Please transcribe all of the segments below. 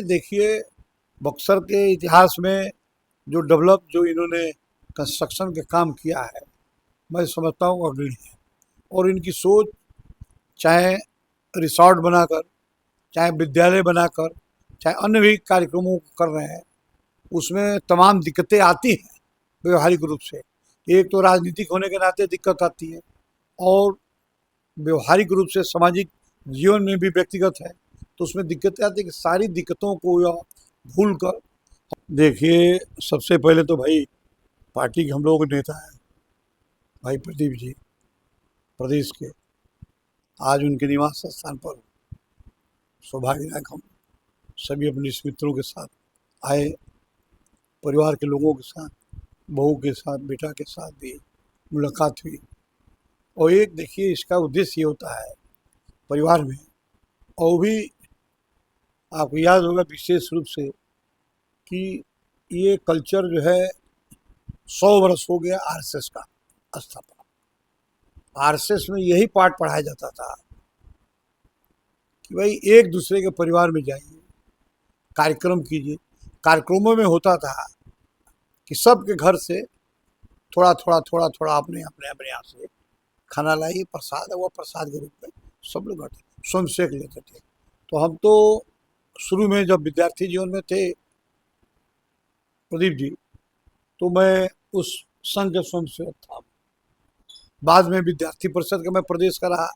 देखिए, बक्सर के इतिहास में जो इन्होंने कंस्ट्रक्शन का काम किया है, मैं समझता हूँ अग्रणी है। और इनकी सोच, चाहे रिसॉर्ट बनाकर, चाहे विद्यालय बनाकर, चाहे अन्य भी कार्यक्रमों को कर रहे हैं, उसमें तमाम दिक्कतें आती हैं व्यवहारिक रूप से। एक तो राजनीतिक होने के नाते दिक्कत आती है, और व्यवहारिक रूप से सामाजिक जीवन में भी व्यक्तिगत है, तो उसमें दिक्कतें आती है कि सारी दिक्कतों को यह भूल कर। देखिए, सबसे पहले तो भाई पार्टी के हम लोगों के नेता हैं भाई प्रदीप जी, प्रदेश के। आज उनके निवास स्थान पर सौभाग्यनायक हम सभी अपने मित्रों के साथ आए, परिवार के लोगों के साथ, बहू के साथ, बेटा के साथ भी मुलाकात हुई। और एक देखिए, इसका उद्देश्य ये होता है परिवार में, और भी आपको याद होगा विशेष रूप से कि ये कल्चर जो है 100 वर्ष हो गया आरएसएस का स्थापना। आरएसएस में यही पाठ पढ़ाया जाता था कि भाई एक दूसरे के परिवार में जाइए, कार्यक्रम कीजिए। कार्यक्रमों में होता था कि सबके घर से थोड़ा थोड़ा थोड़ा थोड़ा अपने अपने अपने यहाँ से खाना लाइए, प्रसाद है, वो प्रसाद के रूप में सब लोग बैठे स्वयं सेक लेते थे। तो हम तो शुरू में जब विद्यार्थी जीवन में थे प्रदीप जी, तो मैं उस संघ के स्वयं सेवक था। बाद में विद्यार्थी परिषद का मैं प्रदेश का रहा,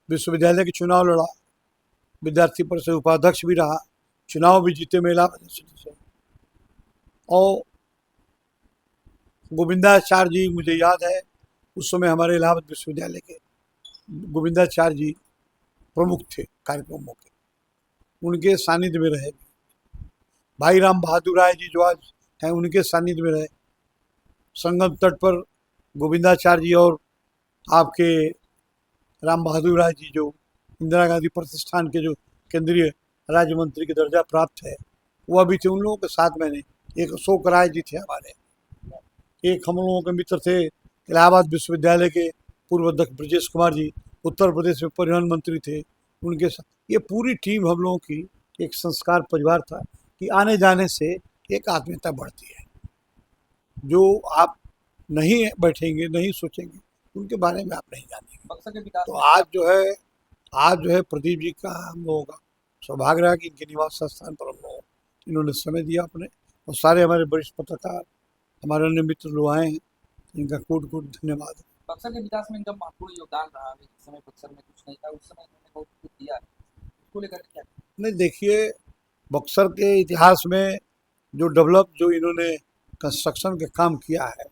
विश्वविद्यालय के चुनाव लड़ा, विद्यार्थी परिषद उपाध्यक्ष भी रहा, चुनाव भी जीते मैं इलाहाबाद यूनिवर्सिटी से। और गोविंदाचार्य जी, मुझे याद है उस समय हमारे इलाहाबाद विश्वविद्यालय के गोविंदाचार्य जी प्रमुख थे कार्यक्रमों के, उनके सानिध्य में रहे। भाई राम बहादुर राय जी जो आज हैं, उनके सानिध्य में रहे। संगम तट पर गोविंदाचार्य जी और आपके राम बहादुर राय जी जो इंदिरा गांधी प्रतिष्ठान के जो केंद्रीय राज्य मंत्री के दर्जा प्राप्त है, वो अभी थे। उन लोगों के साथ मैंने, एक अशोक राय जी थे हमारे, एक हम लोगों के मित्र थे इलाहाबाद विश्वविद्यालय के पूर्व अध्यक्ष ब्रजेश कुमार जी, उत्तर प्रदेश में परिवहन मंत्री थे, उनके साथ ये पूरी टीम हम लोगों की एक संस्कार परिवार था कि आने जाने से एक आत्मीयता बढ़ती है। जो आप नहीं बैठेंगे, नहीं सोचेंगे, उनके बारे में आप नहीं जानेंगे। तो आज जो है प्रदीप जी का हम लोगों का सौभाग्य रहा कि इनके निवास स्थान पर हम लोग इन्होंने समय दिया अपने, और सारे हमारे वरिष्ठ पत्रकार, हमारे अन्य मित्र लोग आए हैं, इनका कोट कोट धन्यवाद। बक्सर के विकास में इनका महत्वपूर्ण योगदान रहा है। जिस समय बक्सर में कुछ नहीं था, उस समय इन्होंने बहुत कुछ दिया है। इसको लेकर क्या? नहीं, देखिए, बक्सर के इतिहास में जो इन्होंने कंस्ट्रक्शन का काम किया है,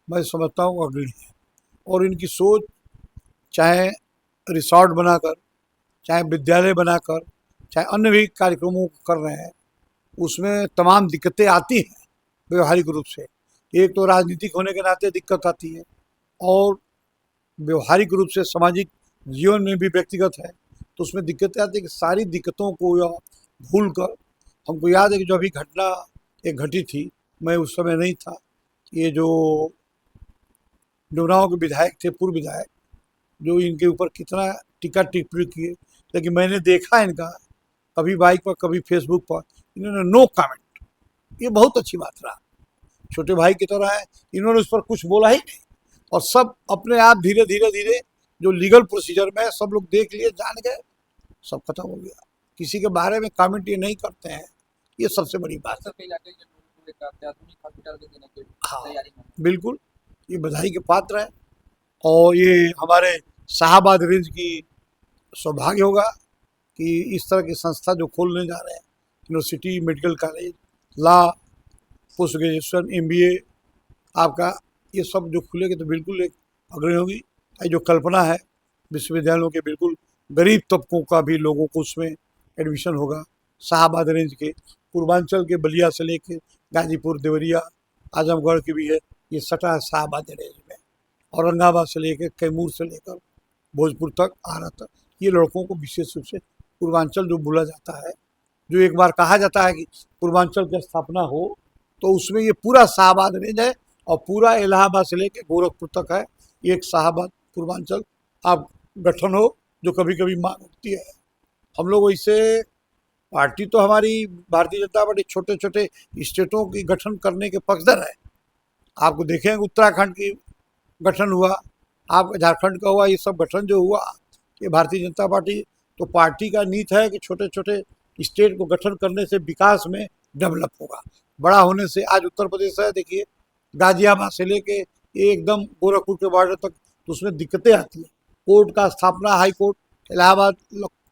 मैं समझता हूँ अग्रणी है। और इनकी सोच, चाहे रिसॉर्ट बनाकर, चाहे विद्यालय बनाकर, चाहे अन्य भी कार्यक्रमों को कर रहे हैं, उसमें तमाम दिक्कतें आती हैं व्यवहारिक रूप से। एक तो राजनीतिक होने के नाते दिक्कत आती है, और व्यवहारिक रूप से सामाजिक जीवन में भी व्यक्तिगत है, तो उसमें दिक्कतें आती है कि सारी दिक्कतों को यह भूल कर। हमको याद है कि जो अभी घटना एक घटी थी, मैं उस समय नहीं था, ये जो डुमरांव के विधायक थे, पूर्व विधायक, जो इनके ऊपर कितना टीका टिप्पणी किए, लेकिन मैंने देखा इनका कभी बाइक पर कभी फेसबुक पर, इन्होंने नो कमेंट। ये बहुत अच्छी बात रहा, छोटे भाई की तरह है, इन्होंने उस पर कुछ बोला ही नहीं, और सब अपने आप धीरे धीरे धीरे जो लीगल प्रोसीजर में सब लोग देख लिए, जान गए, सब खत्म हो गया। किसी के बारे में कमेंट ये नहीं करते हैं, ये सबसे बड़ी बात है। हाँ, बिल्कुल, ये बधाई के पात्र है। और ये हमारे शाहाबाद रेंज की सौभाग्य होगा कि इस तरह की संस्था जो खोलने जा रहे हैं, university, medical college, law, post graduation, MBA, आपका ये सब जो खुलेगा तो बिल्कुल एक अग्रणी होगी। जो कल्पना है विश्वविद्यालयों के, बिल्कुल गरीब तबकों का भी लोगों को उसमें एडमिशन होगा। शाहाबाद रेंज के, पूर्वांचल के बलिया से लेकर गाजीपुर, देवरिया, आजमगढ़ की भी है, ये सटा है शाहाबाद रेंज में। औरंगाबाद से लेकर, कैमूर से लेकर भोजपुर तक, आरा तक, ये लड़कों को विशेष रूप से पूर्वांचल जो बोला जाता है, जो एक बार कहा जाता है कि पूर्वांचल की स्थापना हो, तो उसमें ये पूरा शाहाबाद रेंज है, और पूरा इलाहाबाद से लेकर गोरखपुर तक है। एक शाहाबाद पूर्वांचल आप गठन हो, जो कभी कभी मांग उठती है। हम लोग वैसे पार्टी तो हमारी भारतीय जनता पार्टी छोटे छोटे स्टेटों की गठन करने के पक्षधर है। आपको देखेंगे उत्तराखंड की गठन हुआ, आप झारखंड का हुआ, ये सब गठन जो हुआ ये भारतीय जनता पार्टी, तो पार्टी का नीति है कि छोटे छोटे स्टेट को गठन करने से विकास में डेवलप होगा। बड़ा होने से आज उत्तर प्रदेश है, देखिए गाजियाबाद से लेके एकदम गोरखपुर के बॉर्डर तक, तो उसमें दिक्कतें आती हैं। कोर्ट का स्थापना, high court Allahabad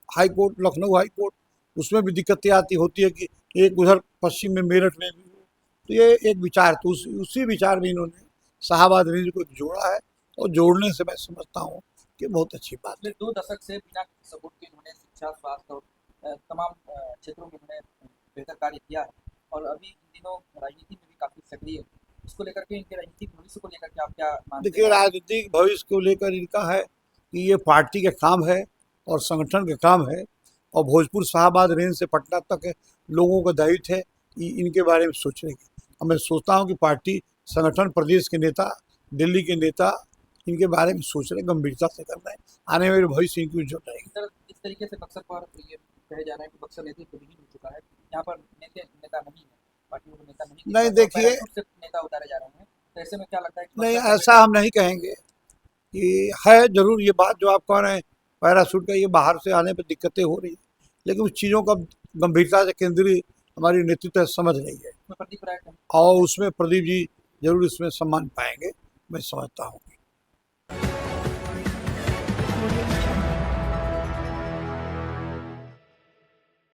high court, Lucknow high court, उसमें भी दिक्कतें आती होती है कि एक उधर पश्चिम में मेरठ में भी हो। तो ये एक विचार, तो उसी विचार में इन्होंने शाहाबाद रेंज को जोड़ा है, और जोड़ने से मैं समझता हूँ कि बहुत अच्छी बात है। पिछले 2 दशक से बिना किसी सपोर्ट के इन्होंने शिक्षा, स्वास्थ्य और तमाम क्षेत्रों में इन्होंने बेहतर कार्य किया है और अभी इन दिनों राजनीति में भी काफ़ी सक्रिय है। इसको लेकर के, इनके राजनीतिक भविष्य को लेकर के आप क्या मानते देखिए हैं? राजनीतिक भविष्य को लेकर इनका है कि ये पार्टी का काम है और संगठन का काम है, और भोजपुर शाहाबाद रेंज से पटना तक लोगों का दायित्व है कि इनके बारे में सोचने की। और मैं सोचता हूँ कि पार्टी, संगठन, प्रदेश के नेता, दिल्ली के नेता इनके बारे में सोच रहे, गंभीरता से कर रहे हैं। आने वाले भविष्य इनकी उज्जवल रहेगी। इस तरीके से बक्सर पर ये कहे जा रहा है कि बक्सर नेतृत्व विहीन हो चुका है, यहाँ पर नेता नहीं है, पार्टियों को नेता नहीं दिख नहीं रहा है, देखिए, पैराशूट से नेता उतारे जा रहे हैं। तो ऐसे में क्या लगता है कि नहीं बक्सर ऐसा हम नहीं कहेंगे कि है, जरूर ये बात जो आप कह रहे हैं पैराशूट का, ये बाहर से आने पर दिक्कतें हो रही हैं, लेकिन उस चीज़ों का गंभीरता से केंद्रीय हमारी नेतृत्व समझ रही है, प्रदीप राय और उसमें प्रदीप जी जरूर इसमें सम्मान पाएंगे, मैं समझता हूँ।